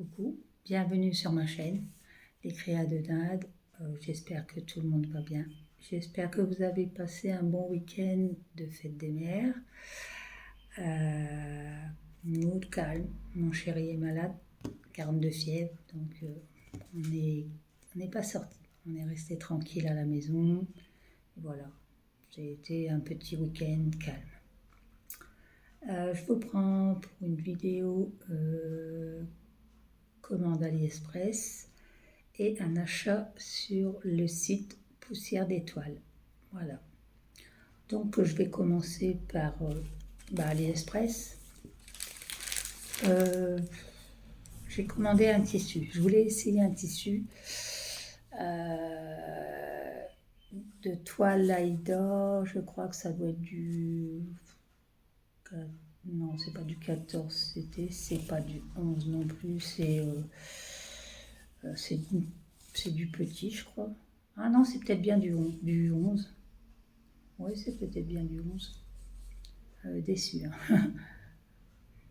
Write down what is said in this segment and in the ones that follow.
Coucou, bienvenue sur ma chaîne, les créas de Dinde. J'espère que tout le monde va bien. J'espère que vous avez passé un bon week-end de fête des mères. Mood calme, mon chéri est malade, 42 fièvre, donc on n'est pas sorti. On est resté tranquille à la maison. Voilà, j'ai été un petit week-end calme. Je vous prends pour une vidéo commande AliExpress et un achat sur le site Poussière d'étoiles. Voilà. Donc je vais commencer par AliExpress. J'ai commandé un tissu. Je voulais essayer un tissu de toile Aïda. Je crois que ça doit être du... Non, c'est pas du 14, c'est pas du 11 non plus, c'est du petit, je crois. Ah non, c'est peut-être bien du 11. Oui, c'est peut-être bien du 11. Déçu. Hein.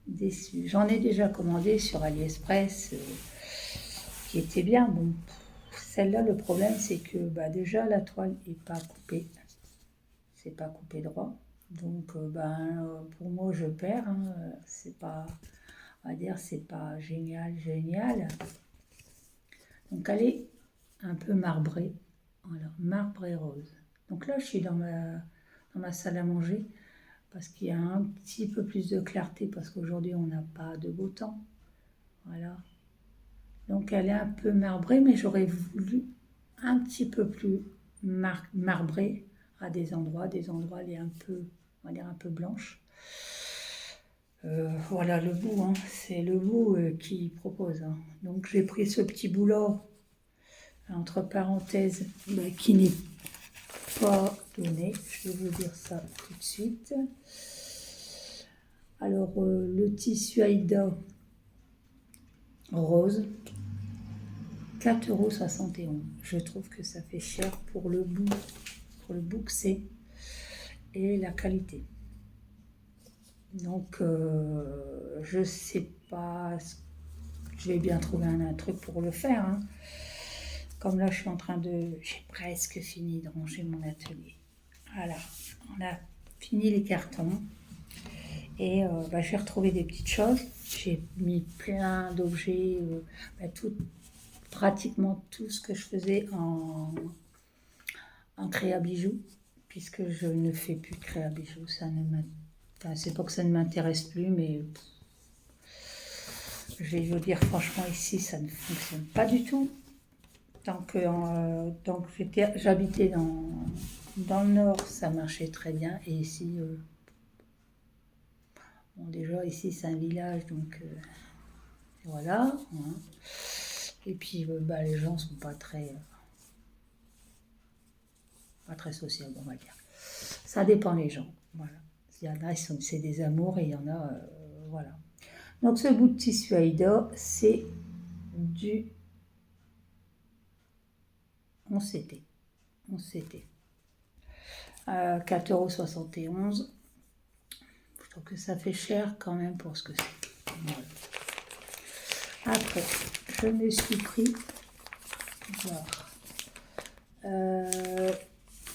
Déçu. J'en ai déjà commandé sur AliExpress, qui était bien. Bon, celle-là, le problème, c'est que déjà, la toile n'est pas coupée. C'est pas coupé droit. Donc, pour moi, je perds. Hein. C'est pas, on va dire, c'est pas génial. Donc, elle est un peu marbrée. Voilà, marbrée rose. Donc là, je suis dans ma salle à manger parce qu'il y a un petit peu plus de clarté parce qu'aujourd'hui, on n'a pas de beau temps. Voilà. Donc, elle est un peu marbrée, mais j'aurais voulu un petit peu plus marbrée à des endroits. Elle est un peu, on va dire, un peu blanche. Voilà le bout, hein. C'est le bout qui propose. Hein. Donc j'ai pris ce petit bout-là, entre parenthèses, qui n'est pas donné. Je vais vous dire ça tout de suite. Alors le tissu Aïda rose, 4,71 €. Je trouve que ça fait cher pour le bout que c'est et la qualité. Donc, je sais pas, je vais bien trouver un truc pour le faire. Hein. Comme là, j'ai presque fini de ranger mon atelier. Voilà, on a fini les cartons. Et j'ai retrouvé des petites choses. J'ai mis plein d'objets, pratiquement tout ce que je faisais en créa bijoux, puisque je ne fais plus de créa bijoux. C'est pas que ça ne m'intéresse plus, mais je vais vous dire franchement, ici, ça ne fonctionne pas du tout. Donc j'habitais dans le nord, ça marchait très bien. Et ici, déjà, ici, c'est un village, donc voilà. Hein. Et puis, les gens sont pas très sociables, on va dire. Ça dépend les gens, voilà. Il y en a, c'est des amours, et il y en a, voilà. Donc, ce bout de tissu Aïda, c'est du 11 CT. 4,71 €. Je trouve que ça fait cher quand même pour ce que c'est. Voilà. Après, je me suis pris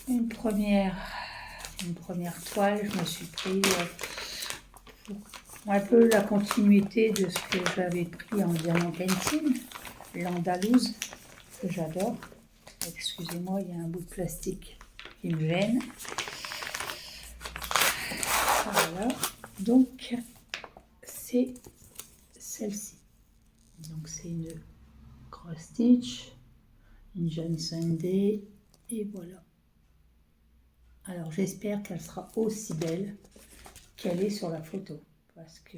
une première toile. Je me suis pris pour un peu la continuité de ce que j'avais pris en diamant painting, l'andalouse, que j'adore. Excusez-moi, il y a un bout de plastique qui me gêne. Voilà, donc c'est celle-ci. Donc c'est une cross stitch, une jeune Sunday, et voilà. Alors j'espère qu'elle sera aussi belle qu'elle est sur la photo, parce que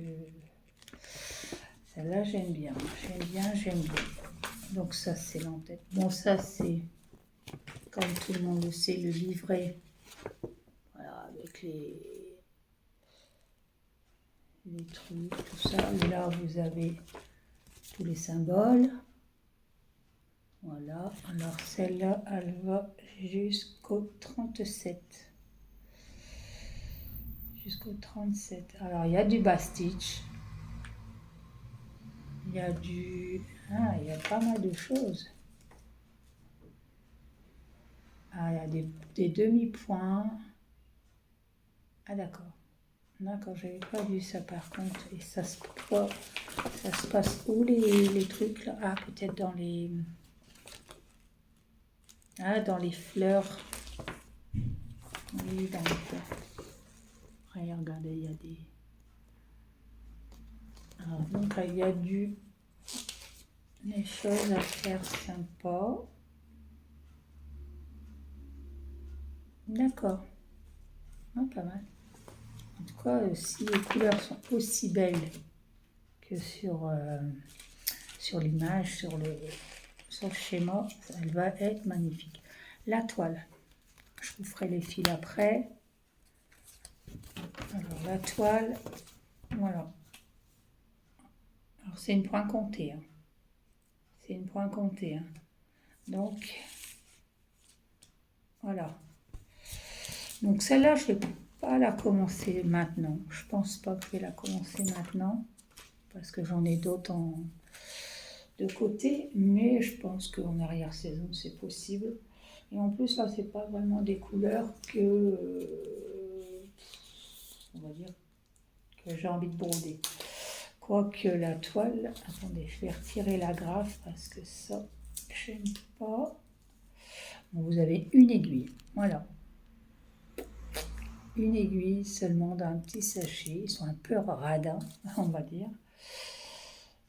celle-là j'aime bien. Donc ça c'est l'entête. Bon, ça c'est, comme tout le monde le sait, le livret, voilà, avec les trucs, tout ça. Et là vous avez tous les symboles. Voilà, alors celle-là, elle va jusqu'au 37. Alors, il y a du bas stitch. Il y a du... Ah, il y a pas mal de choses. Ah, il y a des demi-points. Ah, d'accord. D'accord, j'avais pas vu ça par contre. Et ça se passe où les trucs là? Ah, peut-être dans les... Ah, dans les fleurs. Oui, dans les fleurs. Regardez, il y a des... Alors, donc, il y a des choses à faire sympas. D'accord. Ah, pas mal. En tout cas, si les couleurs sont aussi belles que sur l'image, sur le schéma, elle va être magnifique. La toile, je vous ferai les fils après. Alors la toile, voilà. Alors c'est une point comptée. Hein. C'est une point comptée. Hein. Donc, voilà. Donc celle-là, je ne vais pas la commencer maintenant. Je pense pas que je vais la commencer maintenant. Parce que j'en ai d'autres de côté. Mais je pense qu'en arrière-saison, c'est possible. Et en plus, là, c'est pas vraiment des couleurs que... on va dire que j'ai envie de broder. Quoique la toile, attendez, je vais retirer la grappe parce que ça, j'aime pas. Bon, vous avez une aiguille, voilà. Une aiguille seulement d'un petit sachet, ils sont un peu radins, on va dire.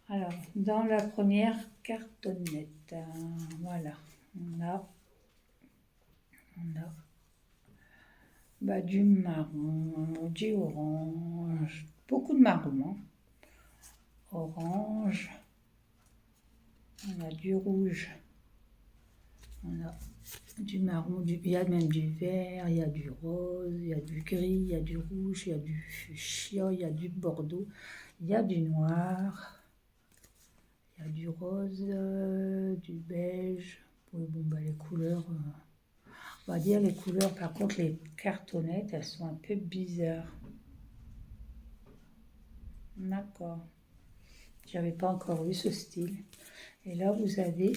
Alors, dans la première cartonnette, voilà, on a du marron, du orange, beaucoup de marron, hein. Orange, on a du rouge, on a du marron, il y a même du vert, il y a du rose, il y a du gris, il y a du rouge, il y a du fuchsia, il y a du bordeaux, il y a du noir, il y a du rose, du beige. Oui, bon, bah, les couleurs, on va dire les couleurs, par contre les cartonnettes, elles sont un peu bizarres. D'accord. J'avais pas encore vu ce style. Et là, vous avez,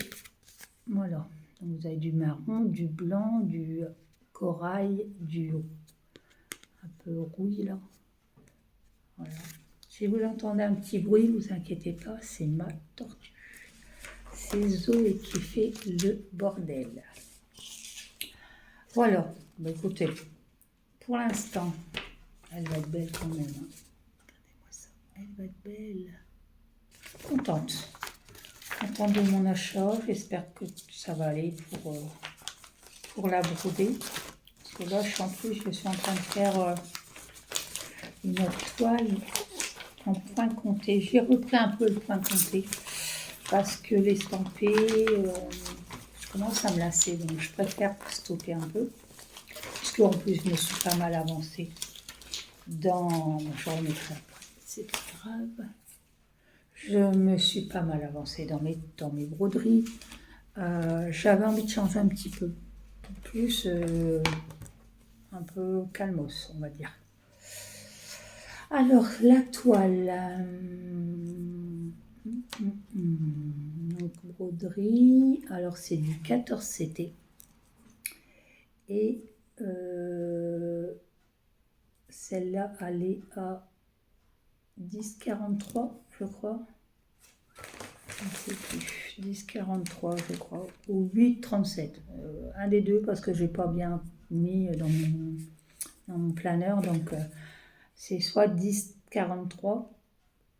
voilà, donc vous avez du marron, du blanc, du corail, du un peu rouille là. Voilà. Si vous entendez un petit bruit, vous inquiétez pas, c'est ma tortue. C'est Zoé qui fait le bordel. Voilà, bah, écoutez, pour l'instant, elle va être belle quand même. Hein. Regardez-moi ça, elle va être belle. Contente. Contente de mon achat, j'espère que ça va aller pour la broder. Parce que là, je suis en train de faire une toile en point compté. J'ai repris un peu le point compté parce que l'estampé, je commence à me lasser, donc je préfère stopper un peu. Puisque en plus, je me suis pas mal avancée dans... Je remettrai après, c'est pas grave. Je me suis pas mal avancée dans mes broderies. J'avais envie de changer un petit peu. Plus un peu calmos, on va dire. Alors, la toile. Donc, broderie. Alors, c'est du 14 CT. Et celle-là, elle est à 10,43, je crois. Je ne sais plus. 10,43, je crois. Ou 8,37. Un des deux, parce que je n'ai pas bien mis dans mon planeur. Donc, c'est soit 10,43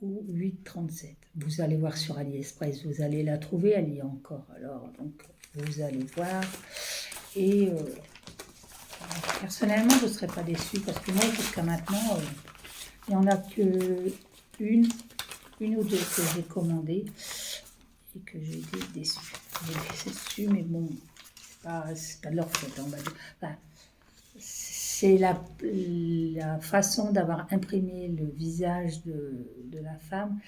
ou 8,37. Vous allez voir sur AliExpress, vous allez la trouver, elle y est encore. Alors, donc, vous allez voir. Et personnellement, je ne serais pas déçue parce que moi, jusqu'à maintenant, il n'y en a que une ou deux que j'ai commandées et que j'ai été déçue. J'ai été déçue, mais bon, c'est pas de leur faute, on va dire. Enfin, c'est la façon d'avoir imprimé le visage de la femme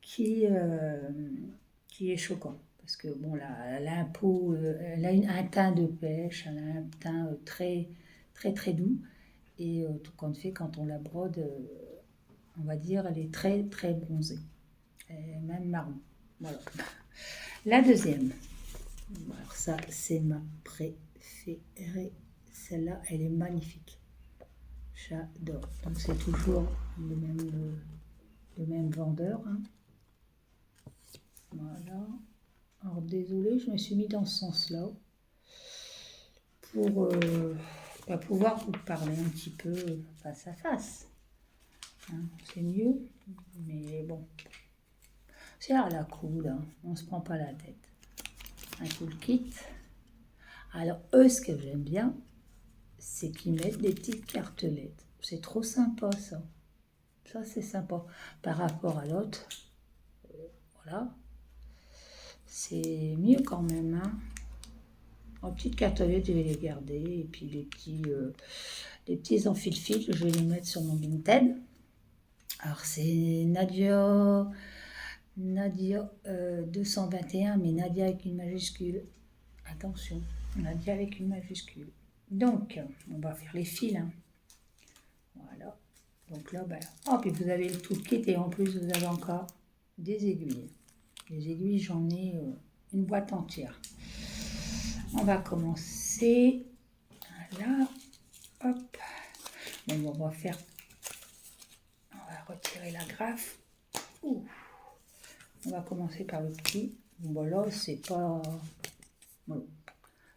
qui est choquant. Parce que bon, là, elle a un peau, elle a un teint de pêche, elle a un teint très, très, très doux. Et tout compte fait, quand on la brode, on va dire, elle est très, très bronzée. c'est même marron. Voilà. La deuxième. Alors ça, c'est ma préférée. Celle-là, elle est magnifique. J'adore. Donc c'est toujours le même vendeur. Hein. Voilà. Alors désolé, je me suis mis dans ce sens-là pour pouvoir vous parler un petit peu face à face. Hein, c'est mieux, mais bon. C'est à la cool, hein. On ne se prend pas la tête. Un cool kit. Alors eux, ce que j'aime bien, c'est qu'ils mettent des petites cartelettes. C'est trop sympa ça. Ça c'est sympa. Par rapport à l'autre, voilà. C'est mieux quand même, hein. En petites cartelettes, je vais les garder. Et puis les petits en fil-fil, je vais les mettre sur mon Vinted. Alors c'est Nadia 221, mais Nadia avec une majuscule. Attention, Nadia avec une majuscule. Donc, on va faire les fils. Hein. Voilà. Donc là, ben, puis vous avez le toolkit et en plus, vous avez encore des aiguilles. Les aiguilles, j'en ai une boîte entière. On va commencer. Voilà. Hop. Bon, on va retirer la graffe. Ouh. On va commencer par le petit. Bon, là, c'est pas... Bon,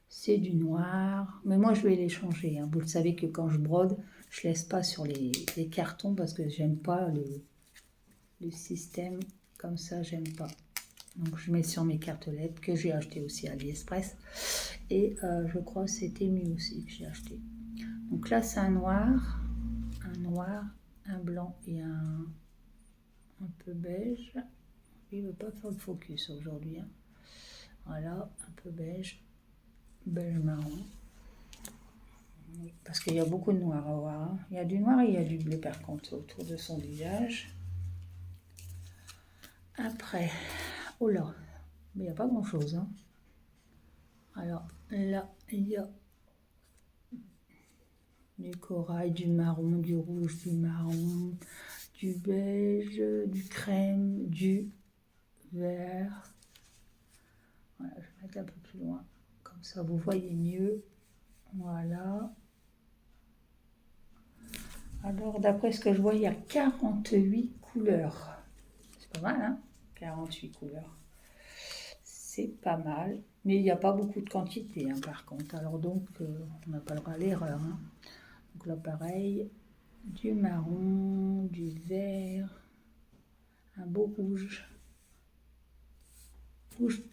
c'est du noir. Mais moi, je vais les changer. Hein. Vous le savez que quand je brode, je laisse pas sur les cartons parce que j'aime pas le système comme ça, j'aime pas. Donc, je mets sur mes cartelettes que j'ai acheté aussi à AliExpress. Et je crois que c'était mieux aussi que j'ai acheté. Donc là, c'est un noir, un blanc et un peu beige. Il ne veut pas faire le focus aujourd'hui. Hein. Voilà, un peu beige marron. Parce qu'il y a beaucoup de noir à voir. Hein. Il y a du noir et il y a du bleu par contre autour de son visage. Après, oh là, mais il n'y a pas grand chose. Hein. Alors là, il y a du corail, du marron, du rouge, du marron, du beige, du crème, du vert. Voilà, je vais mettre un peu plus loin, comme ça vous voyez mieux. Voilà. Alors, d'après ce que je vois, il y a 48 couleurs. C'est pas mal, hein? 48 couleurs. C'est pas mal, mais il n'y a pas beaucoup de quantité, hein, par contre. Alors donc, on n'a pas le droit à l'erreur. Hein. Donc là, pareil, du marron, du vert, un beau rouge.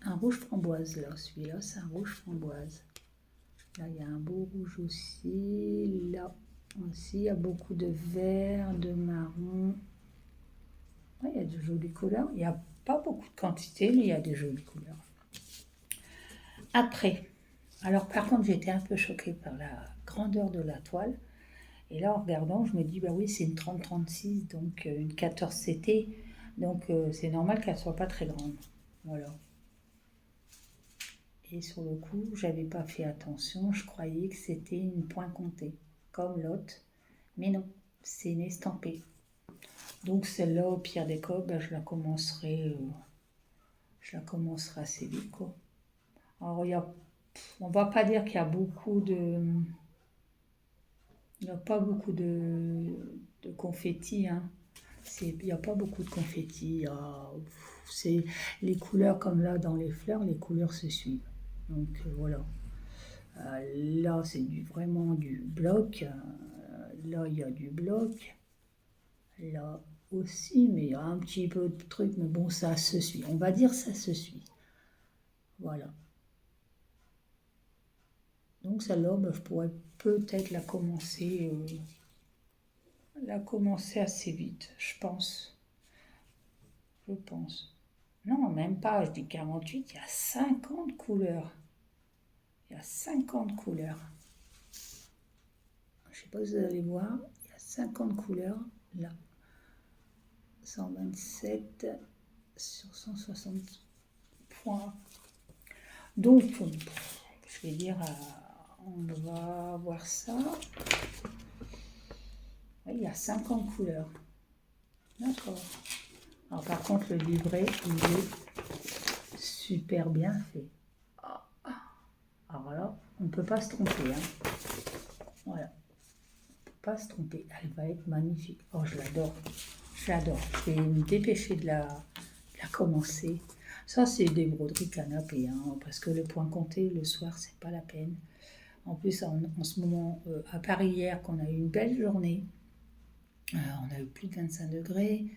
Un rouge framboise, là. Celui-là, c'est un rouge framboise. Là, il y a un beau rouge aussi. Là aussi, il y a beaucoup de vert, de marron. Ouais, il y a de jolies couleurs. Il n'y a pas beaucoup de quantité, mais il y a des jolies couleurs. Après, alors par contre, j'étais un peu choquée par la grandeur de la toile. Et là, en regardant, je me dis, bah oui, c'est une 30-36, donc une 14 CT. Donc, c'est normal qu'elle ne soit pas très grande. Voilà. Et sur le coup, j'avais pas fait attention. Je croyais que c'était une point comptée, comme l'autre. Mais non, c'est une estampée. Donc, celle-là, au pire des cas, bah, je la commencerai assez vite, quoi. Alors, on va pas dire qu'il y a beaucoup de... Il n'y a pas beaucoup de confettis, hein. Il n'y a pas beaucoup de confettis. C'est les couleurs comme là dans les fleurs, les couleurs se suivent. Donc voilà. Là, c'est vraiment du bloc. Là, il y a du bloc. Là aussi, mais il y a un petit peu de truc. Mais bon, ça se suit. On va dire ça se suit. Voilà. Donc celle-là, ben, je pourrais peut-être la commencer assez vite, je pense. Non, même pas, je dis 48, il y a 50 couleurs. Il y a 50 couleurs. Je ne sais pas si vous allez voir, il y a 50 couleurs là. 127 sur 160 points. Donc, je vais dire, on va voir ça. Oui, il y a 50 couleurs. D'accord. Alors par contre, le livret, il est super bien fait. Alors là, on ne peut pas se tromper. Hein. Voilà, on ne peut pas se tromper. Elle va être magnifique. Oh, je l'adore. Je l'adore. Je vais me dépêcher de la commencer. Ça, c'est des broderies canapé, hein, parce que le point compté, le soir, c'est pas la peine. En plus, en ce moment, à Paris hier, qu'on a eu une belle journée, on a eu plus de 25 degrés,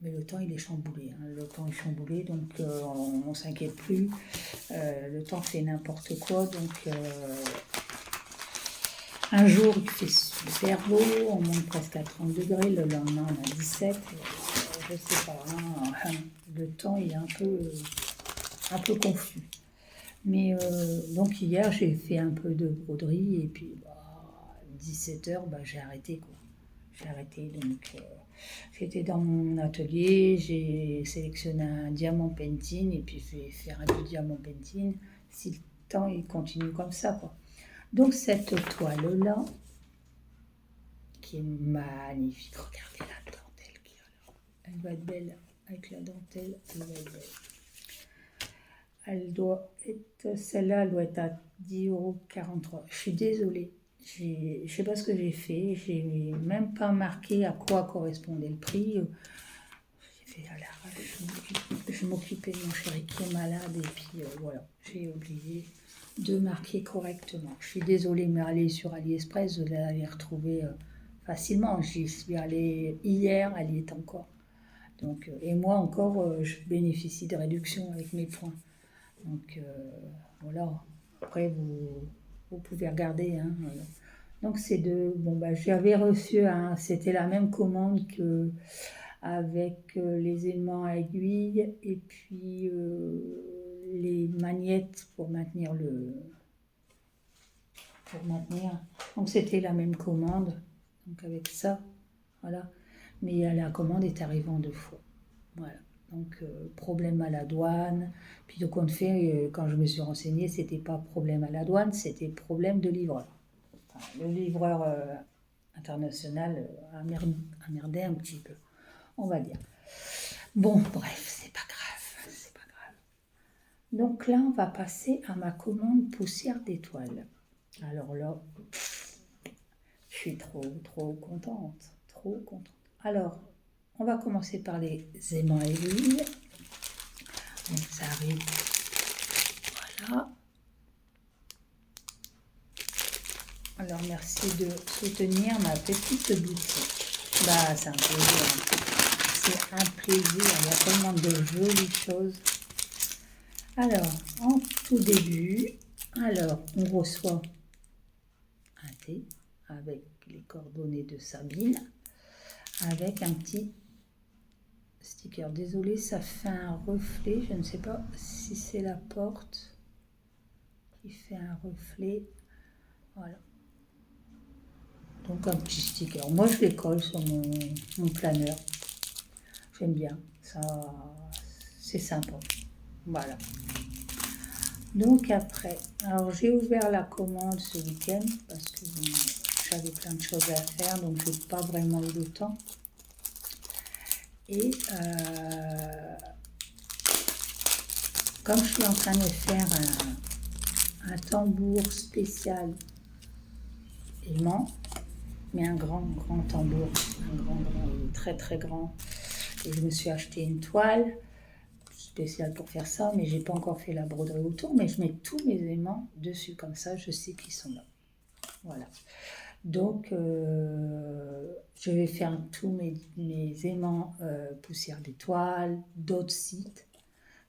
mais le temps, il est chamboulé. Hein. Le temps est chamboulé, donc on ne s'inquiète plus. Le temps fait n'importe quoi, donc un jour, il fait super beau, on monte presque à 30 degrés, le lendemain, on a 17. Je sais pas, hein, le temps il est un peu confus. Mais donc hier, j'ai fait un peu de broderie et puis 17h, j'ai arrêté quoi. J'ai arrêté, donc j'étais dans mon atelier, j'ai sélectionné un diamant pentine et puis je vais faire un peu diamant pentine si le temps il continue comme ça quoi. Donc cette toile-là, qui est magnifique, regardez la dentelle qu'il y a là. Elle va être belle avec la dentelle, elle va être belle. Elle doit être, celle-là, elle doit être à 10,43 €. Je suis désolée, je ne sais pas ce que j'ai fait, j'ai même pas marqué à quoi correspondait le prix. J'ai fait à l'arrache, je m'occupais de mon chéri qui est malade et puis voilà, j'ai oublié de marquer correctement. Je suis désolée, mais aller sur AliExpress, vous allez les retrouver facilement. J'y suis allée hier, elle y est encore. Donc, et moi encore, je bénéficie de réductions avec mes points. Donc voilà, après vous pouvez regarder. Hein. Donc c'est de, j'avais reçu, c'était la même commande que avec les aimants à aiguille et puis les magnettes pour maintenir donc c'était la même commande, donc avec ça, voilà. Mais la commande est arrivée en 2 fois, voilà. Donc problème à la douane. Puis de compte fait, quand je me suis renseignée, c'était pas problème à la douane, c'était problème de livreur. Enfin, le livreur international a merdé un petit peu, on va dire. Bon, bref, c'est pas grave, c'est pas grave. Donc là, on va passer à ma commande poussière d'étoiles. Alors là, je suis trop contente, trop contente. Alors, on va commencer par les aimants à aiguille. Donc ça arrive, voilà. Alors merci de soutenir ma petite boutique. C'est un plaisir. C'est un plaisir, il y a tellement de jolies choses. Alors, en tout début, on reçoit un thé avec les coordonnées de Sabine, avec un petit sticker. Désolé, ça fait un reflet, je ne sais pas si c'est la porte qui fait un reflet. Voilà. Donc un petit sticker. Moi je les colle sur mon planeur. J'aime bien. Ça, c'est sympa. Voilà. Donc après, alors j'ai ouvert la commande ce week-end parce que j'avais plein de choses à faire, donc je n'ai pas vraiment eu le temps. Et comme je suis en train de faire un tambour spécial aimant, mais un grand tambour, très très grand, et je me suis acheté une toile spéciale pour faire ça, mais j'ai pas encore fait la broderie autour, mais je mets tous mes aimants dessus, comme ça je sais qu'ils sont là. Voilà. Donc je vais faire tous mes aimants poussière d'étoiles, d'autres sites,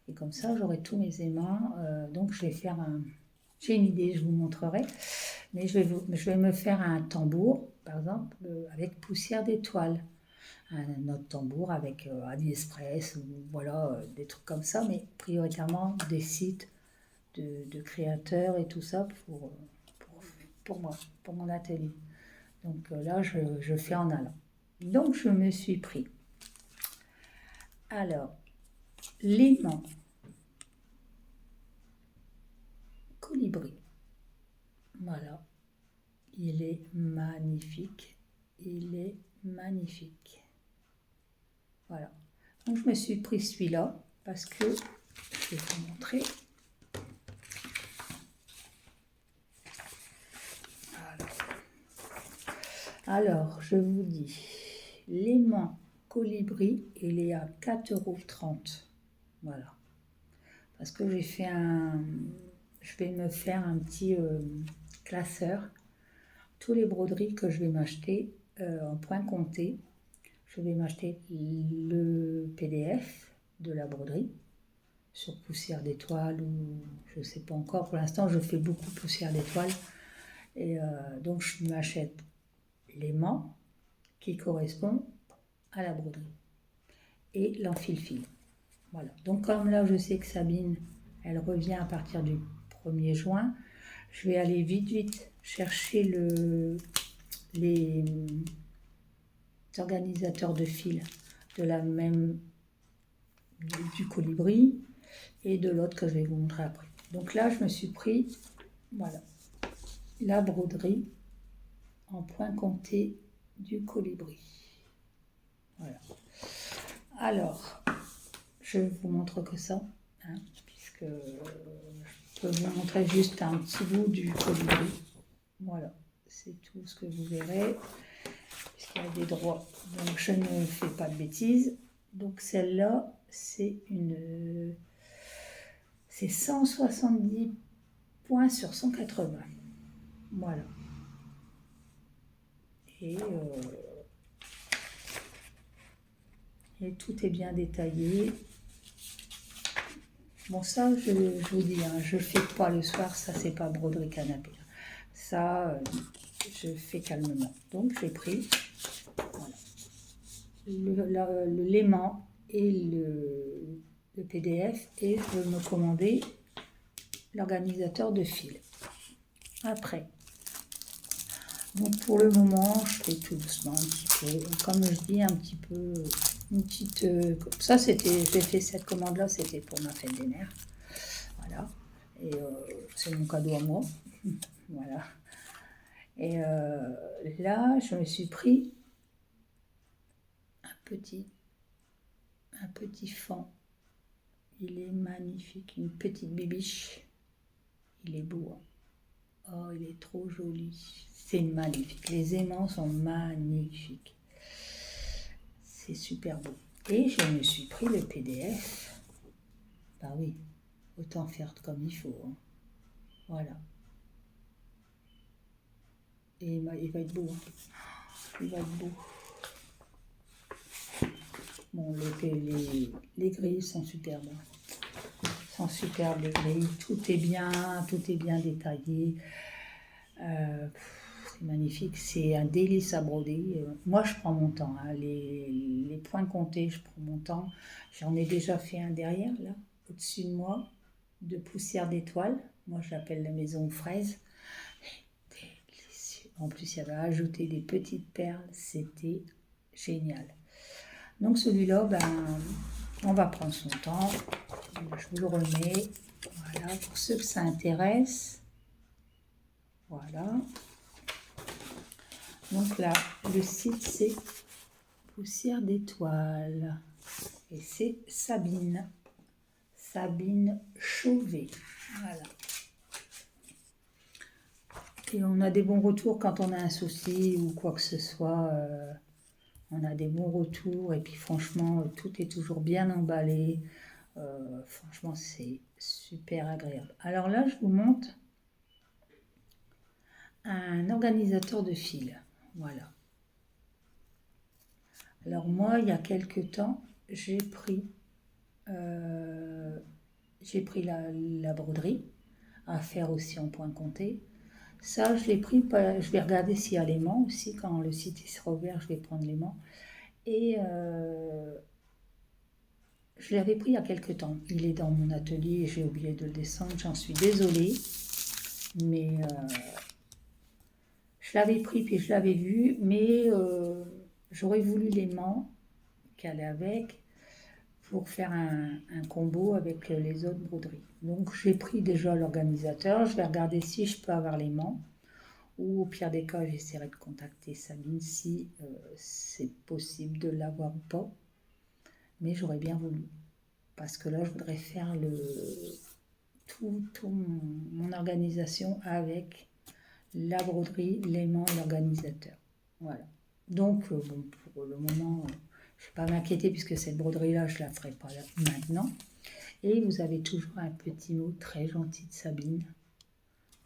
et comme ça j'aurai tous mes aimants. Donc je vais faire j'ai une idée, je vous montrerai, mais je vais me faire un tambour, par exemple, avec poussière d'étoiles. Un autre tambour avec AliExpress, ou voilà, des trucs comme ça, mais prioritairement des sites de créateurs et tout ça pour moi, pour mon atelier. Donc là, je fais en allant. Donc je me suis pris. Alors, l'aimant colibri. Voilà. Il est magnifique. Il est magnifique. Voilà. Donc je me suis pris celui-là parce que, je vais vous montrer. Alors, je vous dis, l'aimant colibri, il est à 4,30 €. Voilà. Parce que j'ai fait je vais me faire un petit classeur. Tous les broderies que je vais m'acheter en point compté, je vais m'acheter le PDF de la broderie sur poussière d'étoile ou je ne sais pas encore. Pour l'instant, je fais beaucoup poussière d'étoile. Et donc, je m'achète l'aimant qui correspond à la broderie et l'enfile-fil. Voilà. Donc, comme là, je sais que Sabine, elle revient à partir du 1er juin, je vais aller vite chercher les organisateurs de fil de la même du colibri et de l'autre que je vais vous montrer après. Donc là, je me suis pris, voilà, la broderie en point compté du colibri. Voilà. Alors, je vous montre que ça, hein, puisque je peux vous montrer juste un petit bout du colibri. Voilà, c'est tout ce que vous verrez, puisqu'il y a des droits. Donc, je ne fais pas de bêtises. Donc, celle-là, c'est 170 points sur 180. Voilà. Et tout est bien détaillé. Bon, ça, je vous dis, hein, je ne fais pas le soir, ça, c'est pas broderie canapé. Ça, je fais calmement. Donc, j'ai pris voilà, l'aimant et le PDF et je vais me commander l'organisateur de fil. Après, donc pour le moment, je fais tout doucement un petit peu. Comme je dis, un petit peu, une petite... ça, c'était, j'ai fait cette commande-là, c'était pour ma fête des mères. Voilà. Et c'est mon cadeau à moi. Voilà. Et là, je me suis pris un petit fond. Il est magnifique, une petite bibiche. Il est beau. Hein. Oh, il est trop joli. C'est magnifique. Les aimants sont magnifiques. C'est super beau. Et je me suis pris le PDF. Bah oui, autant faire comme il faut. Hein. Voilà. Et il va être beau. Hein. Il va être beau. Bon, les grilles sont superbes. Sont superbes les grilles. Tout est bien détaillé. C'est magnifique. C'est un délice à broder. Moi, je prends mon temps. Hein. Les points comptés, je prends mon temps. J'en ai déjà fait un derrière, là, au-dessus de moi, de poussière d'étoile. Moi, je l'appelle la maison aux fraises. Délicieux. En plus, il y avait ajouté des petites perles. C'était génial. Donc celui-là, on va prendre son temps. Je vous le remets. Voilà, pour ceux que ça intéresse. Voilà. Donc là, le site, c'est Poussière d'étoiles. Et c'est Sabine. Sabine Chauvet. Voilà. Et on a des bons retours quand on a un souci ou quoi que ce soit. On a des bons retours et puis franchement, tout est toujours bien emballé. Franchement, c'est super agréable. Alors là, je vous montre un organisateur de fil. Voilà. Alors moi, il y a quelques temps, j'ai pris la broderie à faire aussi en point compté. Ça, je l'ai pris, je vais regarder s'il y a l'aimant aussi. Quand le site sera ouvert, je vais prendre l'aimant. Et je l'avais pris il y a quelques temps. Il est dans mon atelier et j'ai oublié de le descendre. J'en suis désolée. Mais je l'avais pris puis je l'avais vu. Mais j'aurais voulu l'aimant qu'elle est avec pour faire un combo avec les autres broderies. Donc j'ai pris déjà l'organisateur. Je vais regarder si je peux avoir l'aimant. Ou au pire des cas, j'essaierai de contacter Sabine si c'est possible de l'avoir ou pas. mais j'aurais bien voulu. Parce que là, je voudrais faire tout mon organisation avec la broderie, l'aimant et l'organisateur. Voilà. Donc, bon, pour le moment, je ne vais pas m'inquiéter puisque cette broderie-là, je ne la ferai pas maintenant. Et vous avez toujours un petit mot très gentil de Sabine.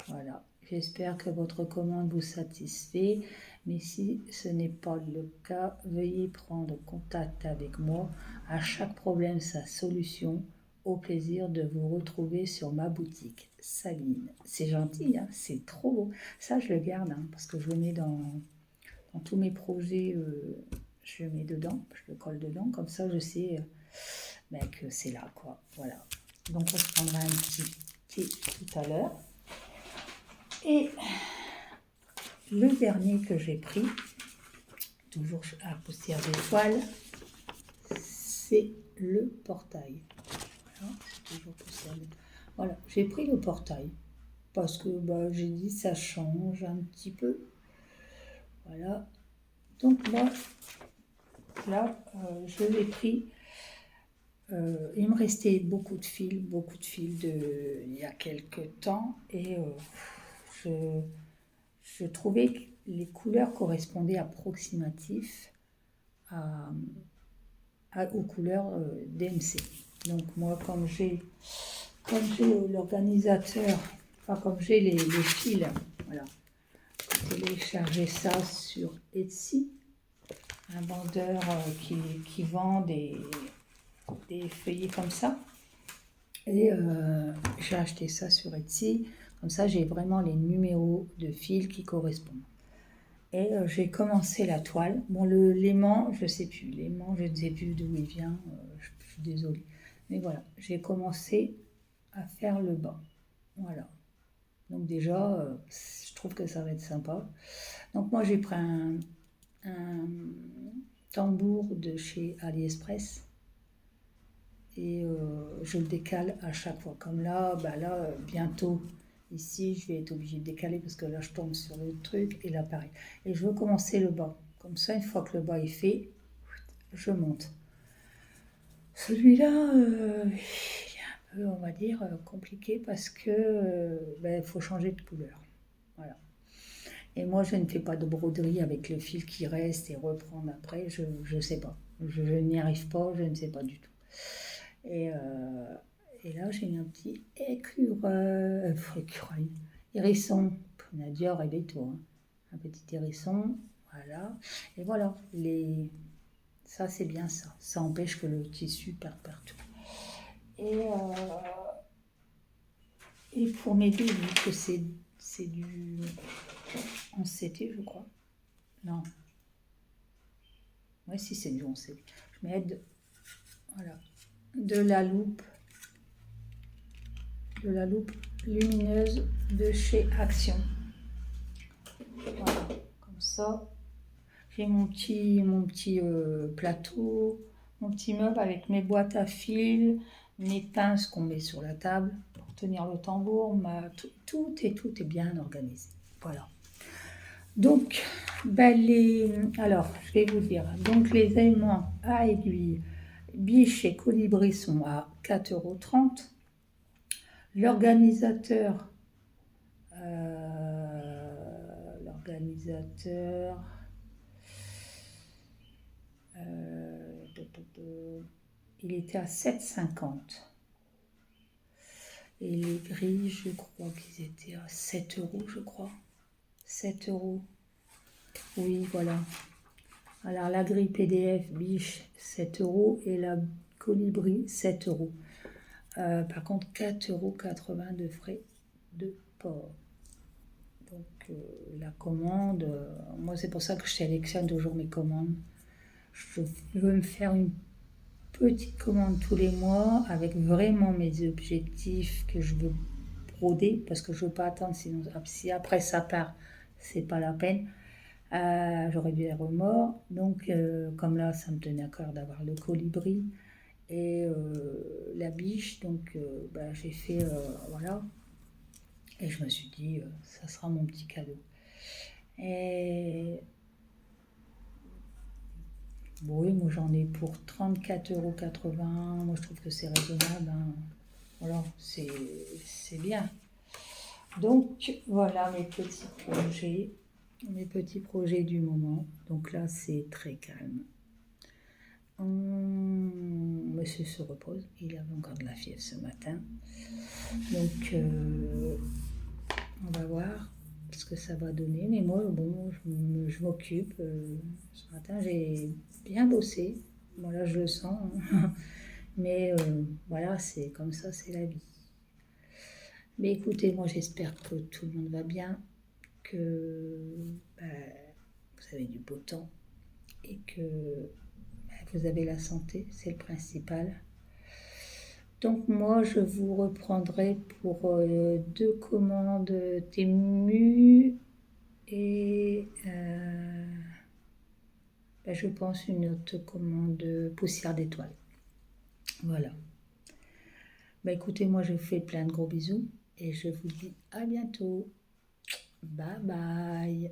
Voilà. J'espère que votre commande vous satisfait. Mais si ce n'est pas le cas, veuillez prendre contact avec moi. À chaque problème, sa solution. Au plaisir de vous retrouver sur ma boutique. Sabine. C'est gentil, hein, c'est trop beau. Ça, je le garde hein, parce que je le mets dans tous mes projets. Je le mets dedans, je le colle dedans. Comme ça, je sais que c'est là, quoi. Voilà. Donc, on se prendra un petit thé tout à l'heure. Et le dernier que j'ai pris, toujours à poussière d'étoile, c'est le portail. Voilà, c'est toujours poussière d'étoile. Voilà, j'ai pris le portail parce que j'ai dit ça change un petit peu. Voilà. Donc moi, là, je l'ai pris. Il me restait beaucoup de fils il y a quelques temps et je trouvais que les couleurs correspondaient approximatif aux couleurs DMC. Donc moi, comme j'ai l'organisateur, enfin comme j'ai les fils, voilà, j'ai téléchargé ça sur Etsy, un vendeur qui vend des feuillets comme ça. Et j'ai acheté ça sur Etsy. Comme ça, j'ai vraiment les numéros de fils qui correspondent. Et j'ai commencé la toile. Bon, l'aimant, je ne sais plus. L'aimant, je ne sais plus d'où il vient. Je suis désolée. Mais voilà, j'ai commencé à faire le bas. Voilà. Donc déjà, je trouve que ça va être sympa. Donc moi, j'ai pris un tambour de chez AliExpress. Et je le décale à chaque fois. Comme là, bientôt, ici, je vais être obligée de décaler parce que là, je tombe sur le truc et là, pareil. Et je veux commencer le bas. Comme ça, une fois que le bas est fait, je monte. Celui-là, il est un peu, on va dire, compliqué parce que faut changer de couleur. Voilà. Et moi, je ne fais pas de broderie avec le fil qui reste et reprendre après. Je ne sais pas. Je n'y arrive pas, je ne sais pas du tout. Et là, j'ai mis un petit hérisson. Nadia, réveille-toi. Hein. Un petit hérisson, voilà. Et voilà, ça c'est bien ça. Ça empêche que le tissu parte partout. Et pour m'aider, vu que c'est du en CT, je crois. Non. Ouais, si c'est du en CT. Je m'aide, voilà, de la loupe lumineuse de chez Action. Voilà, comme ça. J'ai mon petit plateau, mon petit meuble avec mes boîtes à fil, mes pinces qu'on met sur la table pour tenir le tambour. Tout est bien organisé. Voilà. Donc, alors, je vais vous dire. Donc, les aimants à aiguille, biche et colibri sont à 4,30 €. L'organisateur, il était à 7,50 €. Et les grilles, je crois qu'ils étaient à 7 €, je crois. 7 €. Oui, voilà. Alors, la grille PDF biche, 7 € et la colibri, 7 €. Par contre, 4,80 € de frais de port. Donc, la commande, moi, c'est pour ça que je sélectionne toujours mes commandes. Je veux me faire une petite commande tous les mois avec vraiment mes objectifs que je veux broder parce que je ne veux pas attendre, sinon si après ça part, c'est pas la peine. J'aurais du remords. Donc, comme là, ça me tenait à cœur d'avoir le colibri et la biche. Donc, j'ai fait, voilà. Et je me suis dit, ça sera mon petit cadeau. Et Oui, moi j'en ai pour 34,80 €. Moi je trouve que c'est raisonnable, hein. Voilà, c'est bien. Donc voilà mes petits projets du moment. Donc là c'est très calme. Monsieur se repose, il avait encore de la fièvre ce matin. Donc on va voir ce que ça va donner. Mais moi, bon, je m'occupe. Ce matin, j'ai bien bossé. Bon, là, je le sens, hein. Mais voilà, c'est comme ça, c'est la vie. Mais écoutez, moi, j'espère que tout le monde va bien, que bah, vous avez du beau temps et que bah, vous avez la santé, c'est le principal. Donc moi, je vous reprendrai pour 2 commandes Temu et bah, je pense une autre commande poussière d'étoiles. Voilà. Bah, écoutez, moi je vous fais plein de gros bisous et je vous dis à bientôt. Bye bye.